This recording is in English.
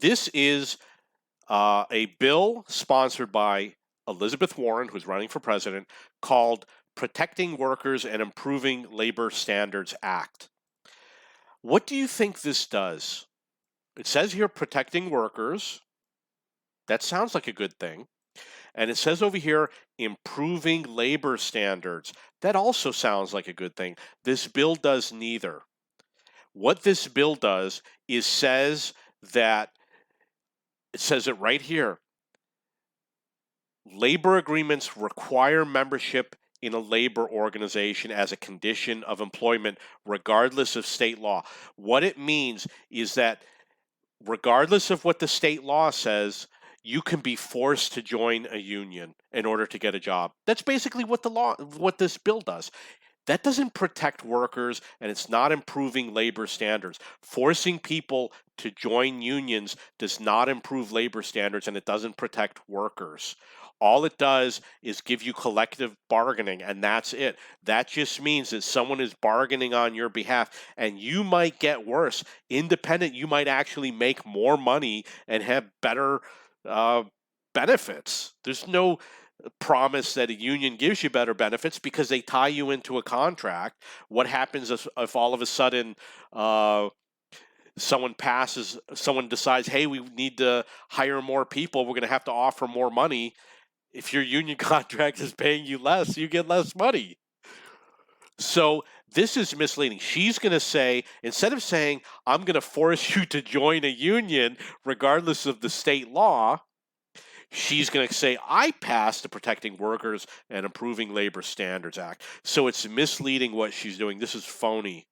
This is a bill sponsored by Elizabeth Warren, who's running for president, called Protecting Workers and Improving Labor Standards Act. What do you think this does? It says here protecting workers. That sounds like a good thing. And it says over here improving labor standards. That also sounds like a good thing. This bill does neither. What this bill does is it says it right here. Labor agreements require membership in a labor organization as a condition of employment, regardless of state law. What it means is that regardless of what the state law says, you can be forced to join a union in order to get a job. That's basically what this bill does. That doesn't protect workers, and it's not improving labor standards. Forcing people to join unions does not improve labor standards, and it doesn't protect workers. All it does is give you collective bargaining, and that's it. That just means that someone is bargaining on your behalf, and you might get worse. Independent, you might actually make more money and have better benefits. There's no promise that a union gives you better benefits because they tie you into a contract. What happens if all of a sudden someone decides, hey, we need to hire more people, we're going to have to offer more money. If your union contract is paying you less, you get less money. So this is misleading. She's going to say, instead of saying, I'm going to force you to join a union regardless of the state law, she's going to say, I passed the Protecting Workers and Improving Labor Standards Act. So it's misleading what she's doing. This is phony.